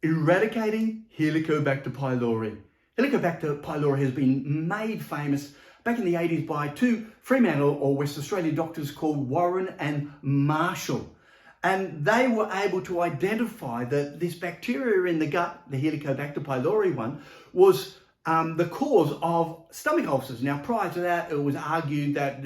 Eradicating Helicobacter pylori. Helicobacter pylori has been made famous back in the 80s by two Fremantle or West Australian doctors called Warren and Marshall. And they were able to identify that this bacteria in the gut, the Helicobacter pylori one, was the cause of stomach ulcers. Now, prior to that, it was argued that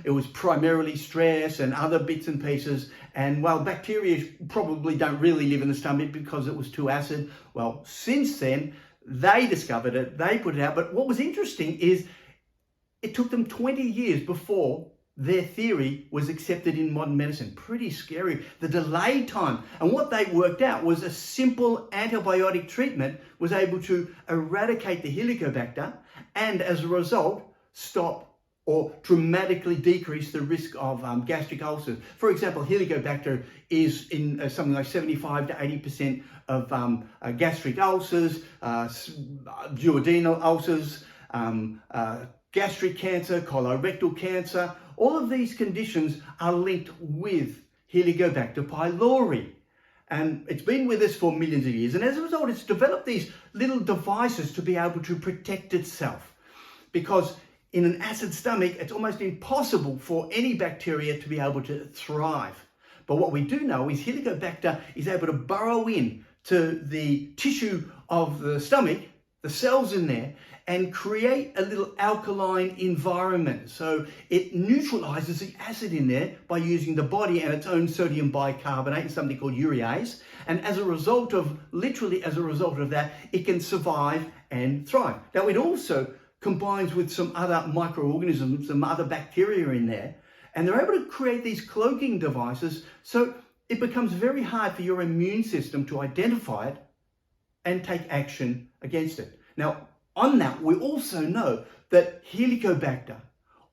it was primarily stress and other bits and pieces. And while bacteria probably don't really live in the stomach because it was too acid, well, since then, they discovered it, they put it out. But what was interesting is it took them 20 years before their theory was accepted in modern medicine. Pretty scary, the delay time. And what they worked out was a simple antibiotic treatment was able to eradicate the Helicobacter and as a result, stop or dramatically decrease the risk of gastric ulcers. For example, Helicobacter is in something like 75 to 80% of gastric ulcers, duodenal ulcers, gastric cancer, colorectal cancer. All of these conditions are linked with Helicobacter pylori. And it's been with us for millions of years. And as a result, it's developed these little devices to be able to protect itself. Because in an acid stomach, it's almost impossible for any bacteria to be able to thrive. But what we do know is Helicobacter is able to burrow in to the tissue of the stomach, the cells in there, and create a little alkaline environment. So it neutralizes the acid in there by using the body and its own sodium bicarbonate and something called urease. And as a result of, literally as a result of that, it can survive and thrive. Now it also combines with some other microorganisms, some other bacteria in there, and they're able to create these cloaking devices. So it becomes very hard for your immune system to identify it and take action against it. Now, on that, we also know that Helicobacter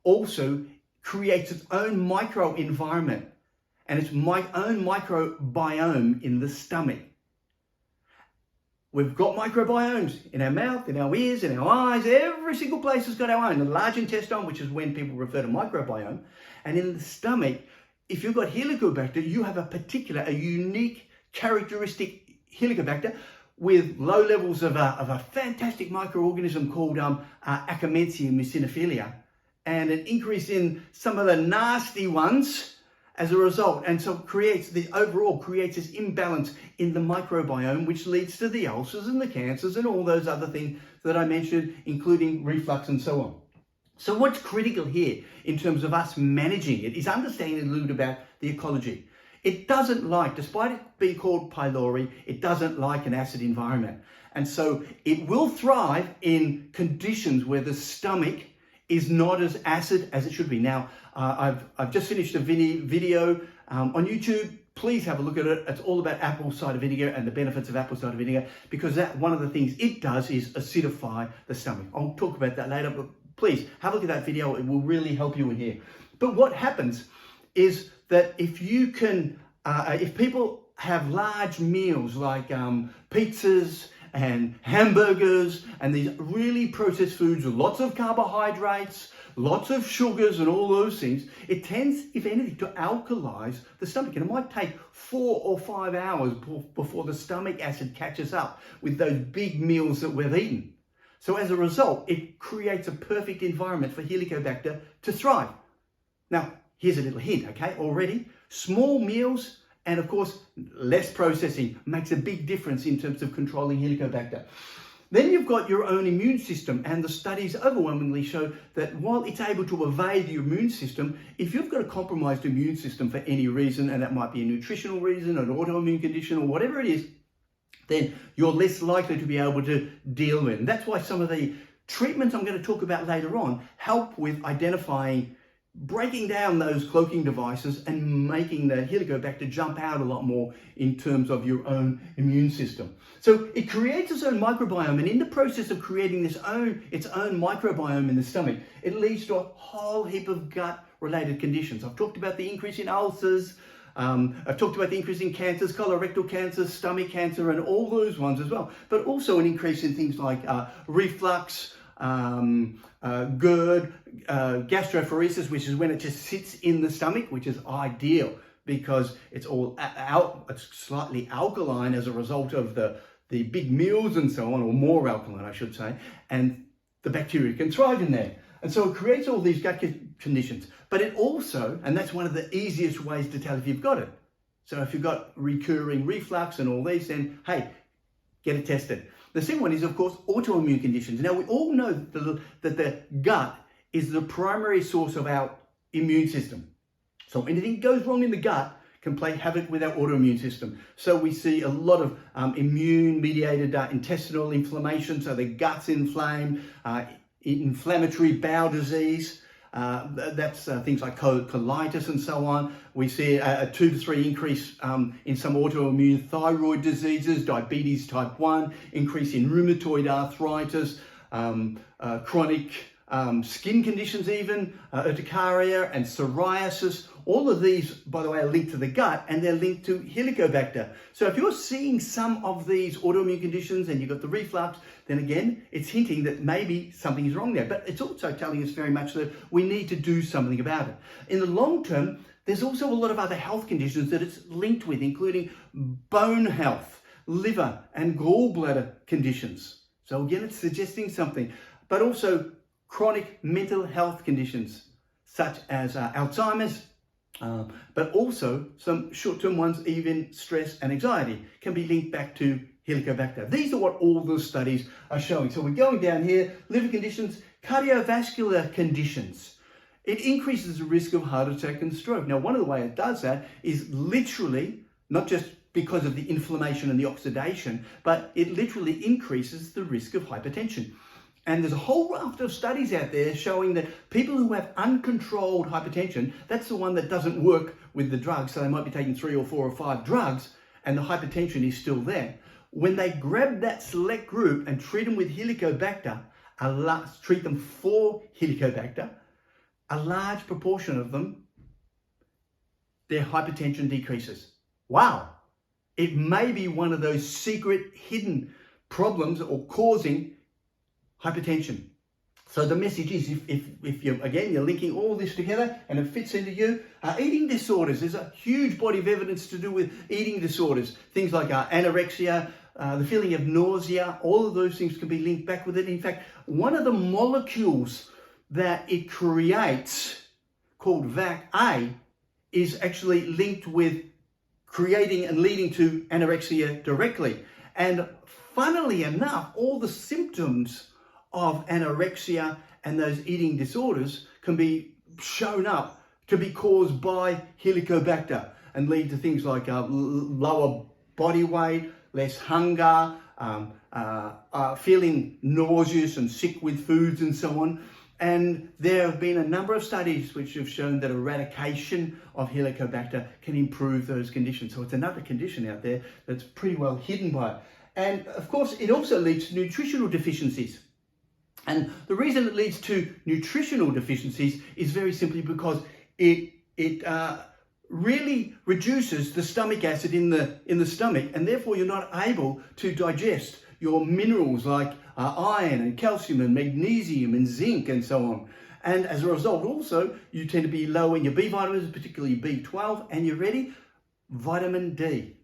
also creates its own microenvironment and its own microbiome in the stomach. We've got microbiomes in our mouth, in our ears, in our eyes. Every single place has got our own. The large intestine, which is when people refer to microbiome. And in the stomach, if you've got Helicobacter, you have a unique characteristic Helicobacter with low levels of a fantastic microorganism called Akkermansia muciniphila, and an increase in some of the nasty ones as a result. And so overall creates this imbalance in the microbiome, which leads to the ulcers and the cancers and all those other things that I mentioned, including reflux and so on. So what's critical here in terms of us managing it is understanding a little bit about the ecology. It doesn't like, despite it being called pylori, it doesn't like an acid environment. And so it will thrive in conditions where the stomach is not as acid as it should be. Now, I've just finished a video on YouTube. Please have a look at it. It's all about apple cider vinegar and the benefits of apple cider vinegar, because one of the things it does is acidify the stomach. I'll talk about that later, but please have a look at that video. It will really help you in here. But what happens is that if people have large meals like pizzas and hamburgers and these really processed foods with lots of carbohydrates, lots of sugars and all those things, it tends, if anything, to alkalize the stomach. And it might take 4 or 5 hours before the stomach acid catches up with those big meals that we've eaten. So as a result, it creates a perfect environment for Helicobacter to thrive. Now, here's a little hint, okay, already. Small meals and, of course, less processing makes a big difference in terms of controlling Helicobacter. Then you've got your own immune system, and the studies overwhelmingly show that while it's able to evade the immune system, if you've got a compromised immune system for any reason, and that might be a nutritional reason, an autoimmune condition, or whatever it is, then you're less likely to be able to deal with it. And that's why some of the treatments I'm going to talk about later on help with identifying, breaking down those cloaking devices and making the Helicobacter jump out a lot more in terms of your own immune system. So it creates its own microbiome, and in the process of creating its own microbiome in the stomach, it leads to a whole heap of gut-related conditions. I've talked about the increase in ulcers, I've talked about the increase in cancers, colorectal cancer, stomach cancer, and all those ones as well, but also an increase in things like reflux, GERD, gastrophoresis, which is when it just sits in the stomach, which is ideal because it's slightly alkaline as a result of the the big meals and so on, or more alkaline, I should say, and the bacteria can thrive in there. And so it creates all these gut conditions. But it also, and that's one of the easiest ways to tell if you've got it. So if you've got recurring reflux and all these, then hey, get it tested. The second one is, of course, autoimmune conditions. Now, we all know that the gut is the primary source of our immune system. So anything goes wrong in the gut can play havoc with our autoimmune system. So we see a lot of immune-mediated intestinal inflammation, so the gut's inflamed, inflammatory bowel disease, that's things like colitis and so on. We see a 2 to 3 increase in some autoimmune thyroid diseases, diabetes type 1, increase in rheumatoid arthritis, chronic skin conditions even, urticaria and psoriasis. All of these, by the way, are linked to the gut, and they're linked to Helicobacter. So if you're seeing some of these autoimmune conditions and you've got the reflux, then again, it's hinting that maybe something is wrong there. But it's also telling us very much that we need to do something about it. In the long term, there's also a lot of other health conditions that it's linked with, including bone health, liver and gallbladder conditions. So again, it's suggesting something, but also chronic mental health conditions such as Alzheimer's, but also some short-term ones, even stress and anxiety, can be linked back to Helicobacter. These are what all the studies are showing. So we're going down here, liver conditions, cardiovascular conditions. It increases the risk of heart attack and stroke. Now, one of the ways it does that is literally, not just because of the inflammation and the oxidation, but it literally increases the risk of hypertension. And there's a whole raft of studies out there showing that people who have uncontrolled hypertension, that's the one that doesn't work with the drugs. So they might be taking 3 or 4 or 5 drugs and the hypertension is still there. When they grab that select group and treat them with Helicobacter, treat them for Helicobacter, a large proportion of them, their hypertension decreases. Wow. It may be one of those secret hidden problems or causing hypertension. So the message is, if you're linking all this together and it fits into you, eating disorders, there's a huge body of evidence to do with eating disorders. Things like anorexia, the feeling of nausea, all of those things can be linked back with it. In fact, one of the molecules that it creates, called VAC-A, is actually linked with creating and leading to anorexia directly. And funnily enough, all the symptoms of anorexia and those eating disorders can be shown up to be caused by Helicobacter and lead to things like lower body weight, less hunger, feeling nauseous and sick with foods and so on. And there have been a number of studies which have shown that eradication of Helicobacter can improve those conditions. So it's another condition out there that's pretty well hidden by it. And of course, it also leads to nutritional deficiencies. And the reason it leads to nutritional deficiencies is very simply because it really reduces the stomach acid in the stomach, and therefore you're not able to digest your minerals like iron and calcium and magnesium and zinc and so on. And as a result, also, you tend to be low in your B vitamins, particularly B12, and you're ready, vitamin D.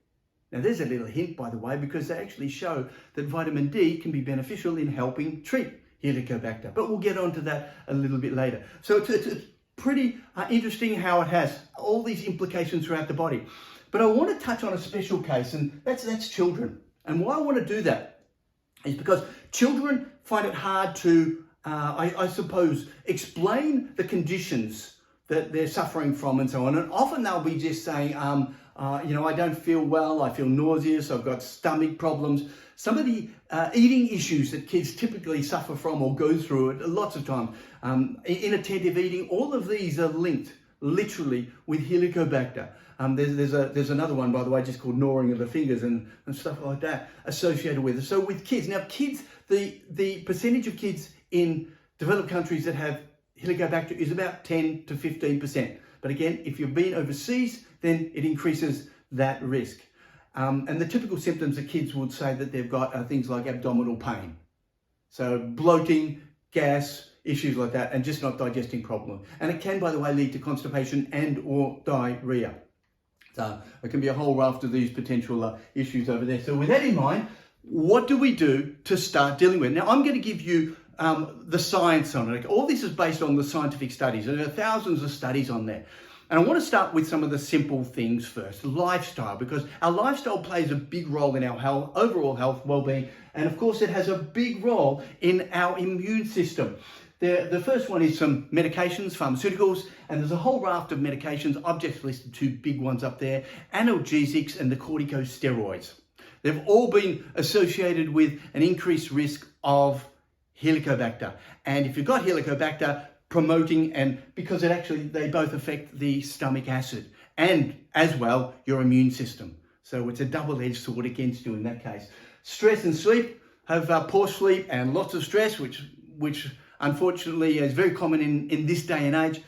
Now, there's a little hint, by the way, because they actually show that vitamin D can be beneficial in helping treat Helicobacter, but we'll get onto that a little bit later. So it's pretty interesting how it has all these implications throughout the body. But I want to touch on a special case, and that's children. And why I want to do that is because children find it hard to, I suppose, explain the conditions that they're suffering from and so on. And often they'll be just saying, I don't feel well, I feel nauseous, I've got stomach problems. Some of the eating issues that kids typically suffer from or go through lots of time, inattentive eating, all of these are linked literally with Helicobacter. There's another one, by the way, just called gnawing of the fingers and stuff like that associated with it. So with kids, now kids, the percentage of kids in developed countries that have Helicobacter is about 10 to 15%. But again, if you've been overseas, then it increases that risk. And the typical symptoms that kids would say that they've got are things like abdominal pain. So bloating, gas, issues like that, and just not digesting properly. And it can, by the way, lead to constipation and or diarrhea. So it can be a whole raft of these potential issues over there. So with that in mind, what do we do to start dealing with it? Now, I'm going to give you the science on it. All this is based on the scientific studies. There are thousands of studies on there. And I want to start with some of the simple things first. Lifestyle, because our lifestyle plays a big role in our health, overall health, well-being, and of course it has a big role in our immune system. The first one is some medications, pharmaceuticals, and there's a whole raft of medications. I've just listed two big ones up there, analgesics and the corticosteroids. They've all been associated with an increased risk of Helicobacter. And if you've got Helicobacter, promoting, and because they both affect the stomach acid and as well your immune system. So it's a double-edged sword against you in that case. Stress and sleep, have poor sleep and lots of stress, which unfortunately is very common in this day and age,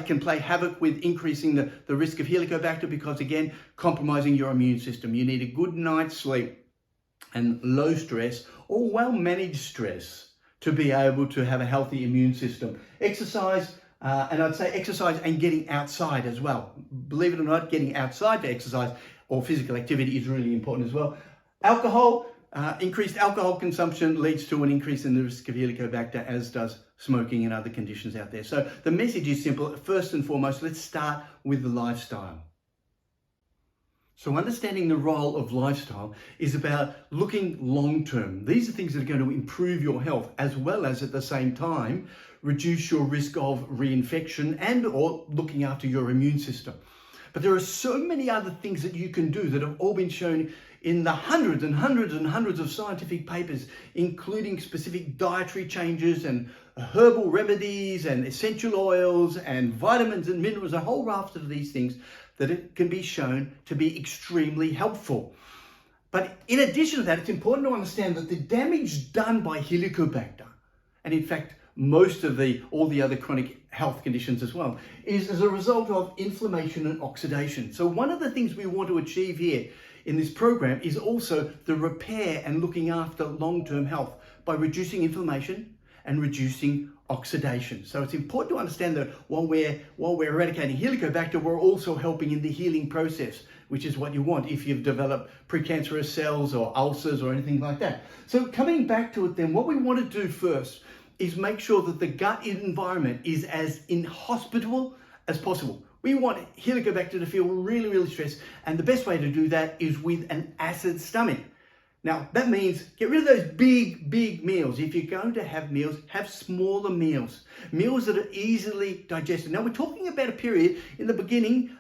can play havoc with increasing the risk of Helicobacter because, again, compromising your immune system. You need a good night's sleep and low stress or well-managed stress to be able to have a healthy immune system. Exercise, and I'd say exercise and getting outside as well. Believe it or not, getting outside to exercise or physical activity is really important as well. Alcohol, increased alcohol consumption leads to an increase in the risk of Helicobacter, as does smoking and other conditions out there. So the message is simple. First and foremost, let's start with the lifestyle. So understanding the role of lifestyle is about looking long-term. These are things that are going to improve your health as well as at the same time reduce your risk of reinfection and or looking after your immune system. But there are so many other things that you can do that have all been shown in the hundreds and hundreds and hundreds of scientific papers, including specific dietary changes and herbal remedies and essential oils and vitamins and minerals, a whole raft of these things that it can be shown to be extremely helpful. But in addition to that, it's important to understand that the damage done by Helicobacter, and in fact, most of all the other chronic health conditions as well, is as a result of inflammation and oxidation. So one of the things we want to achieve here in this program is also the repair and looking after long-term health by reducing inflammation and reducing oxidation. So it's important to understand that while we're eradicating Helicobacter, we're also helping in the healing process, which is what you want if you've developed precancerous cells or ulcers or anything like that. So coming back to it then, what we want to do first is make sure that the gut environment is as inhospitable as possible. We want Helicobacter to feel really, really stressed, and the best way to do that is with an acid stomach. Now, that means get rid of those big meals. If you're going to have meals, have smaller meals. Meals that are easily digested. Now, we're talking about a period in the beginning,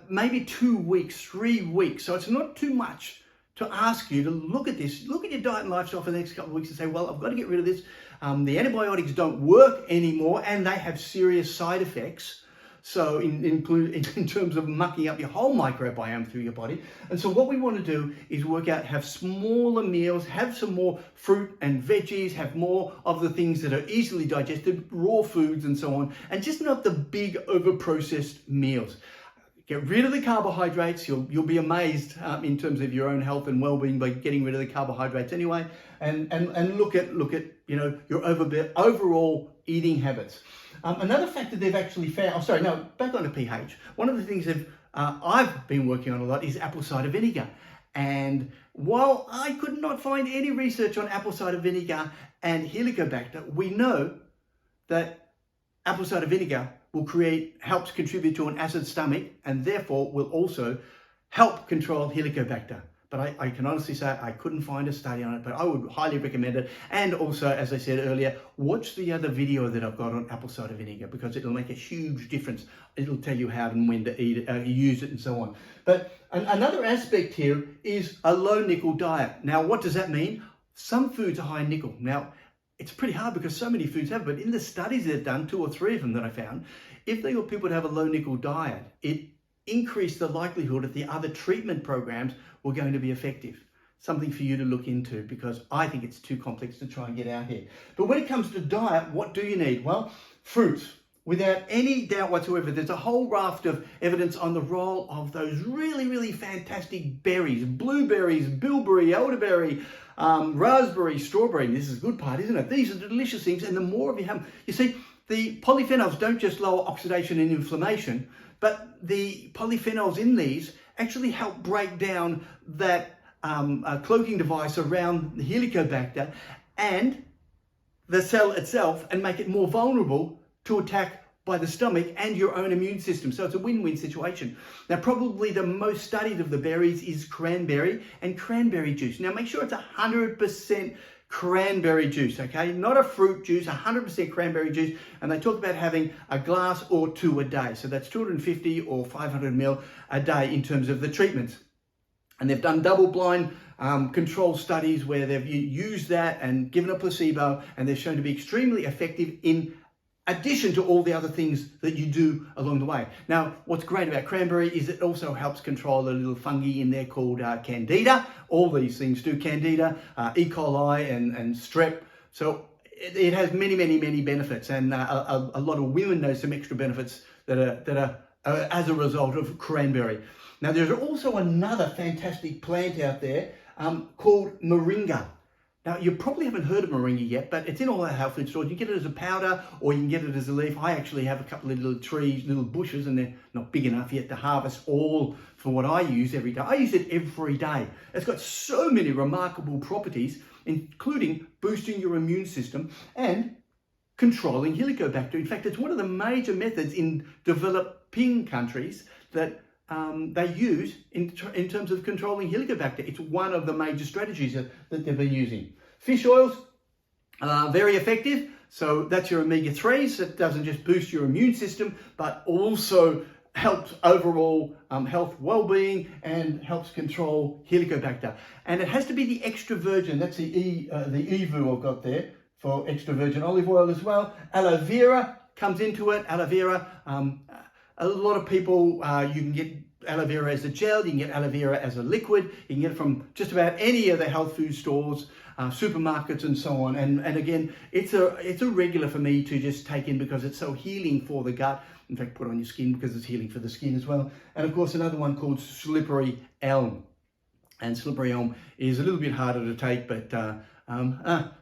maybe 2 weeks, 3 weeks. So it's not too much to ask you to look at this. Look at your diet and lifestyle for the next couple of weeks and say, well, I've got to get rid of this. The antibiotics don't work anymore and they have serious side effects. So in terms of mucking up your whole microbiome through your body. And so what we want to do is work out, have smaller meals, have some more fruit and veggies, have more of the things that are easily digested, raw foods and so on, and just not the big over-processed meals. Get rid of the carbohydrates. You'll be amazed in terms of your own health and well-being by getting rid of the carbohydrates anyway, and look at your overall eating habits. Another factor they've actually found, back on to pH. One of the things I've been working on a lot is apple cider vinegar. And while I could not find any research on apple cider vinegar and Helicobacter, we know that apple cider vinegar helps contribute to an acid stomach and therefore will also help control Helicobacter. But I can honestly say I couldn't find a study on it, but I would highly recommend it. And also, as I said earlier, watch the other video that I've got on apple cider vinegar because it'll make a huge difference. It'll tell you how and when to eat it, use it and so on. But another aspect here is a low nickel diet. Now, what does that mean? Some foods are high in nickel. Now, it's pretty hard because so many foods have, but in the studies they've done, 2 or 3 of them that I found, if they got people to have a low nickel diet, it increased the likelihood that the other treatment programs were going to be effective. Something for you to look into because I think it's too complex to try and get out here. But when it comes to diet, what do you need? Well, fruits. Without any doubt whatsoever, there's a whole raft of evidence on the role of those really, really fantastic berries. Blueberries, bilberry, elderberry, raspberry, strawberry. This is the good part, isn't it? These are delicious things, and the more of you have, you see, the polyphenols don't just lower oxidation and inflammation, but the polyphenols in these actually help break down that a cloaking device around the Helicobacter and the cell itself and make it more vulnerable to attack by the stomach and your own immune system. So it's a win-win situation. Now, probably the most studied of the berries is cranberry and cranberry juice. Now, make sure it's 100% cranberry juice, okay? Not a fruit juice, 100% cranberry juice. And they talk about having a glass or two a day. So that's 250 or 500 ml a day in terms of the treatments. And they've done double-blind control studies where they've used that and given a placebo, and they're shown to be extremely effective in addition to all the other things that you do along the way. Now, what's great about cranberry is it also helps control the little fungi in there called candida. All these things do, candida, E. coli and strep. So it has many, many, many benefits, and a lot of women know some extra benefits that are as a result of cranberry. Now, there's also another fantastic plant out there called moringa. Now, you probably haven't heard of moringa yet, but it's in all our health food stores. You can get it as a powder or you can get it as a leaf. I actually have a couple of little trees, little bushes, and they're not big enough yet to harvest all for what I use every day. I use it every day. It's got so many remarkable properties, including boosting your immune system and controlling Helicobacter. In fact, it's one of the major methods in developing countries that they use in terms of controlling Helicobacter. It's one of the major strategies that they've been using. Fish oils are very effective. So that's your omega-3s. That doesn't just boost your immune system, but also helps overall health, well-being, and helps control Helicobacter. And it has to be the extra virgin. That's the EVU I've got there for extra virgin olive oil as well. Aloe vera comes into it. Aloe vera, a lot of people, you can get aloe vera as a gel, you can get aloe vera as a liquid, you can get it from just about any of the health food stores, supermarkets and so on. And again, it's a regular for me to just take in because it's so healing for the gut. In fact, put on your skin because it's healing for the skin as well. And of course, another one called slippery elm. And slippery elm is a little bit harder to take, but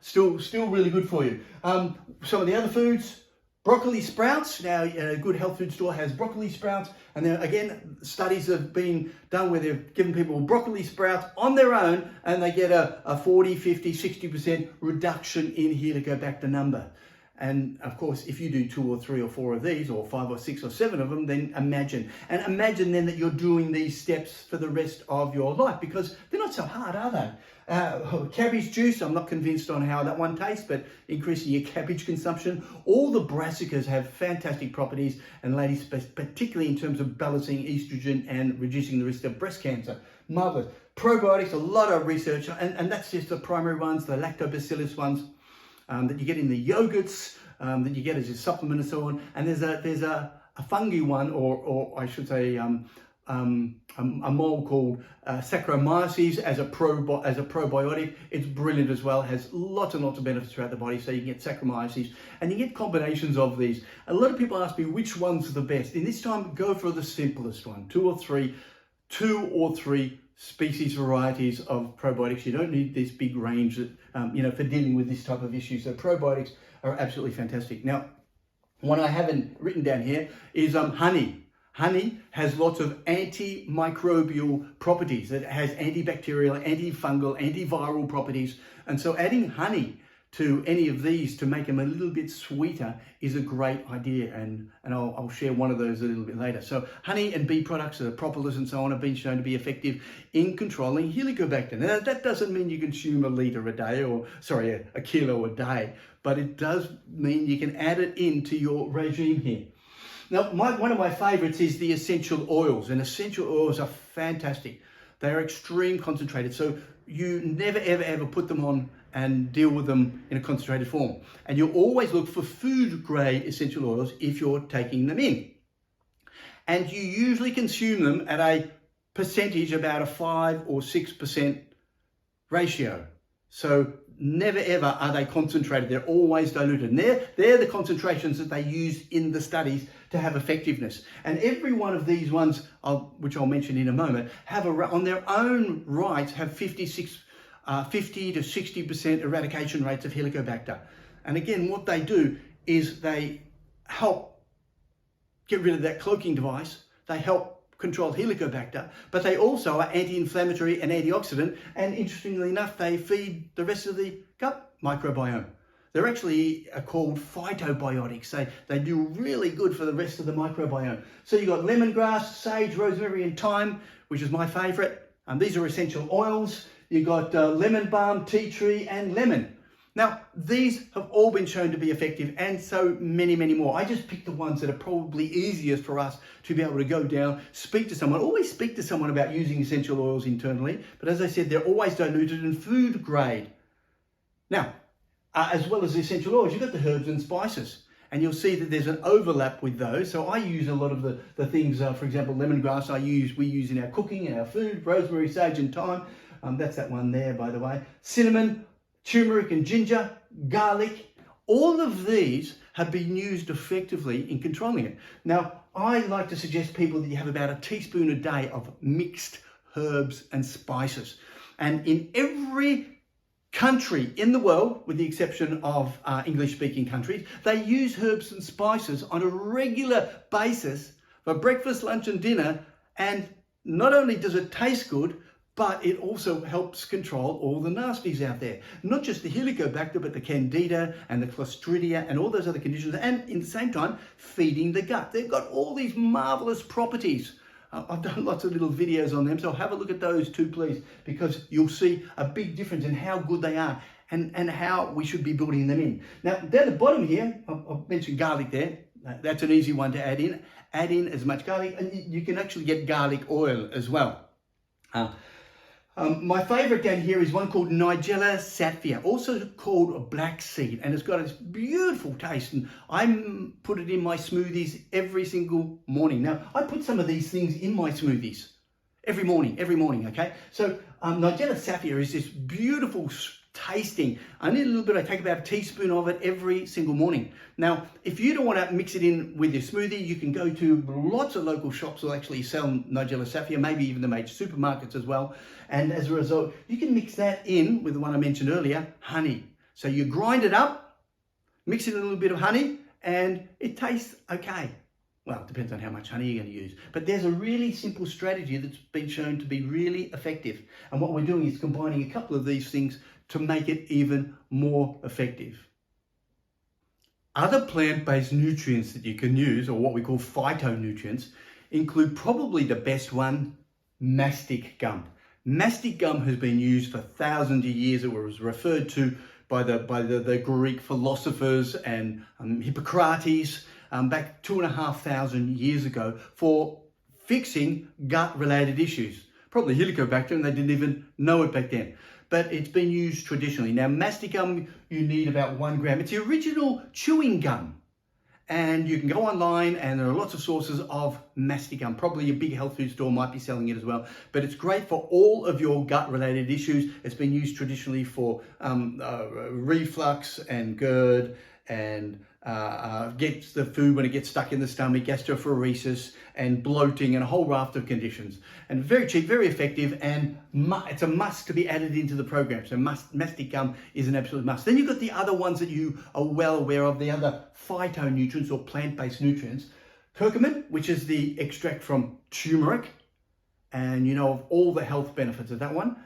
still really good for you. Some of the other foods, broccoli sprouts. Now, a good health food store has broccoli sprouts. And then again, studies have been done where they've given people broccoli sprouts on their own and they get a 40, 50, 60% reduction in Helicobacter number. And of course, if you do 2 or 3 or 4 of these, or 5 or 6 or 7 of them, then imagine then that you're doing these steps for the rest of your life, because they're not so hard, are they? Cabbage juice, I'm not convinced on how that one tastes, but increasing your cabbage consumption. All the brassicas have fantastic properties, and ladies, particularly in terms of balancing estrogen and reducing the risk of breast cancer. Marvelous. Probiotics, a lot of research, and that's just the primary ones, the lactobacillus ones that you get in the yogurts, that you get as a supplement and so on. And there's a fungi one, or I should say, a mold called Saccharomyces as a probiotic. It's brilliant as well, has lots and lots of benefits throughout the body. So you can get Saccharomyces and you get combinations of these. A lot of people ask me which one's the best. In this time, go for the simplest one, two or three species varieties of probiotics. You don't need this big range that, for dealing with this type of issue. So probiotics are absolutely fantastic. Now, one I haven't written down here is honey. Honey has lots of antimicrobial properties. It has antibacterial, antifungal, antiviral properties. And so adding honey to any of these to make them a little bit sweeter is a great idea. And I'll share one of those a little bit later. So honey and bee products, the propolis and so on, have been shown to be effective in controlling Helicobacter. Now, that doesn't mean you consume a litre a day, a kilo a day, but it does mean you can add it into your regime here. Now, one of my favorites is the essential oils, and essential oils are fantastic. They are extreme concentrated, so you never, ever, ever put them on and deal with them in a concentrated form. And you always look for food-grade essential oils if you're taking them in. And you usually consume them at a percentage, about a 5 or 6% ratio. So never ever are they concentrated, they're always diluted. And they're the concentrations that they use in the studies to have effectiveness. And every one of these ones, which I'll mention in a moment, have on their own rights have 50 to 60% eradication rates of Helicobacter. And again, what they do is they help get rid of that cloaking device, they help control Helicobacter, but they also are anti-inflammatory and antioxidant, and interestingly enough, they feed the rest of the gut microbiome. They're actually called phytobiotics. They do really good for the rest of the microbiome. So you've got lemongrass, sage, rosemary, and thyme, which is my favourite. These are essential oils. You've got lemon balm, tea tree, and lemon. Now, these have all been shown to be effective, and so many, many more. I just picked the ones that are probably easiest for us to be able to go down, speak to someone. Always speak to someone about using essential oils internally. But as I said, they're always diluted in food grade. Now, as well as the essential oils, you've got the herbs and spices. And you'll see that there's an overlap with those. So I use a lot of the things, for example, lemongrass we use in our cooking, in our food, rosemary, sage, and thyme. That's that one there, by the way. Cinnamon, turmeric and ginger, garlic. All of these have been used effectively in controlling it. Now, I like to suggest people that you have about a teaspoon a day of mixed herbs and spices. And in every country in the world, with the exception of English-speaking countries, they use herbs and spices on a regular basis for breakfast, lunch and dinner. And not only does it taste good, but it also helps control all the nasties out there. Not just the Helicobacter, but the Candida and the Clostridia and all those other conditions. And in the same time, feeding the gut. They've got all these marvelous properties. I've done lots of little videos on them, so have a look at those too, please, because you'll see a big difference in how good they are and how we should be building them in. Now, down the bottom here, I've mentioned garlic there. That's an easy one to add in. Add in as much garlic, and you can actually get garlic oil as well. My favourite down here is one called Nigella sapphire, also called black seed, and it's got this beautiful taste, and I put it in my smoothies every single morning. Now, I put some of these things in my smoothies every morning, okay? So Nigella sapphire is this beautiful tasting. I need a little bit, I take about a teaspoon of it every single morning. Now, if you don't want to mix it in with your smoothie, you can go to lots of local shops that actually sell Nigella sapphire, maybe even the major supermarkets as well. And as a result, you can mix that in with the one I mentioned earlier, honey. So you grind it up, mix in a little bit of honey, and it tastes okay. Well, it depends on how much honey you're going to use. But there's a really simple strategy that's been shown to be really effective. And what we're doing is combining a couple of these things to make it even more effective. Other plant-based nutrients that you can use, or what we call phytonutrients, include probably the best one, mastic gum. Mastic gum has been used for thousands of years. It was referred to by the Greek philosophers and Hippocrates back 2,500 years ago for fixing gut-related issues. Probably Helicobacter, and they didn't even know it back then. But it's been used traditionally. Now, mastic gum, you need about 1 gram. It's the original chewing gum. And you can go online and there are lots of sources of mastic gum. Probably a big health food store might be selling it as well. But it's great for all of your gut-related issues. It's been used traditionally for reflux and GERD and gets the food when it gets stuck in the stomach, gastroparesis and bloating and a whole raft of conditions. And very cheap, very effective, and it's a must to be added into the program. So mastic gum is an absolute must. Then you've got the other ones that you are well aware of, the other phytonutrients or plant-based nutrients. Curcumin, which is the extract from turmeric, and you know of all the health benefits of that one.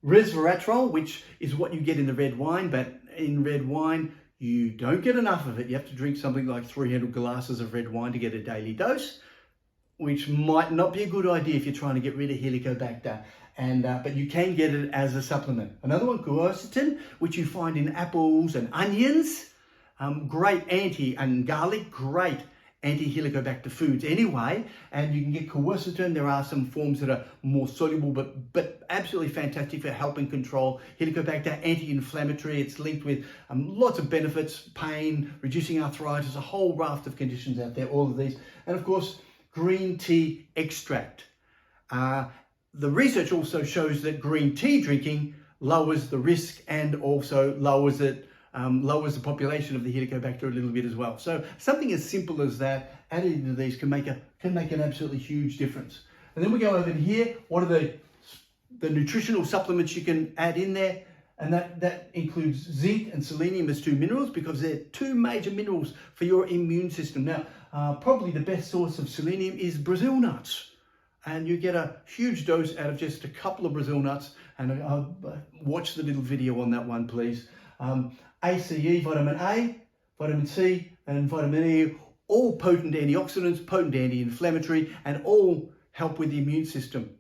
Resveratrol, which is what you get in the red wine, but in red wine, you don't get enough of it. You have to drink something like 300 glasses of red wine to get a daily dose, which might not be a good idea if you're trying to get rid of Helicobacter. But you can get it as a supplement. Another one, quercetin, which you find in apples and onions. Great and garlic, great anti-Helicobacter foods anyway, and you can get quercetin. There are some forms that are more soluble, but absolutely fantastic for helping control Helicobacter, anti-inflammatory. It's linked with lots of benefits, pain, reducing arthritis, a whole raft of conditions out there, all of these. And of course, green tea extract. The research also shows that green tea drinking lowers the risk and also lowers the population of the Helicobacter a little bit as well. So something as simple as that added into these can make an absolutely huge difference. And then we go over here. What are the nutritional supplements you can add in there? And that includes zinc and selenium as 2 minerals, because they're 2 major minerals for your immune system. Now, probably the best source of selenium is Brazil nuts. and you get a huge dose out of just a couple of Brazil nuts. And watch the little video on that one, please. ACE, vitamin A, vitamin C, and vitamin E, all potent antioxidants, potent anti-inflammatory, and all help with the immune system.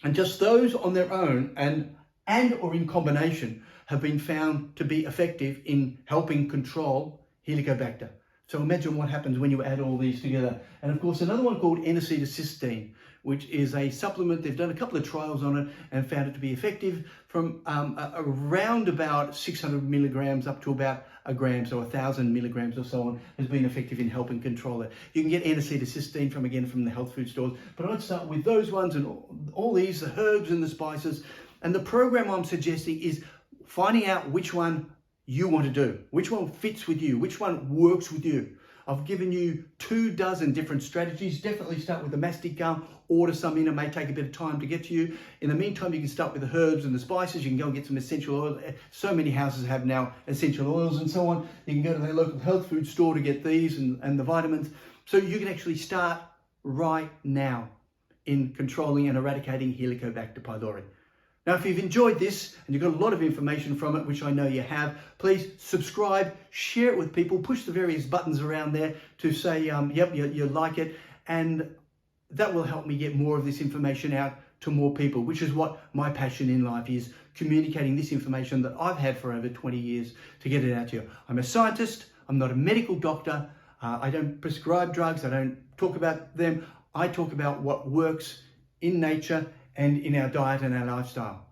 And just those on their own and or in combination have been found to be effective in helping control Helicobacter. So imagine what happens when you add all these together. And of course, another one called N-acetylcysteine, which is a supplement. They've done a couple of trials on it and found it to be effective from around about 600 milligrams up to about a gram, so 1,000 milligrams or so on, has been effective in helping control it. You can get N-acetylcysteine from the health food stores, but I'd start with those ones and all these, the herbs and the spices. And the program I'm suggesting is finding out which one you want to do, which one fits with you, which one works with you. I've given you 24 different strategies. Definitely start with the mastic gum, order some in. It may take a bit of time to get to you. In the meantime, you can start with the herbs and the spices. You can go and get some essential oil. So many houses have now essential oils and so on. You can go to their local health food store to get these and the vitamins. So you can actually start right now in controlling and eradicating Helicobacter pylori. Now, if you've enjoyed this and you've got a lot of information from it, which I know you have, please subscribe, share it with people, push the various buttons around there to say, yep, you like it. And that will help me get more of this information out to more people, which is what my passion in life is, communicating this information that I've had for over 20 years to get it out to you. I'm a scientist. I'm not a medical doctor. I don't prescribe drugs. I don't talk about them. I talk about what works in nature and in our diet and our lifestyle.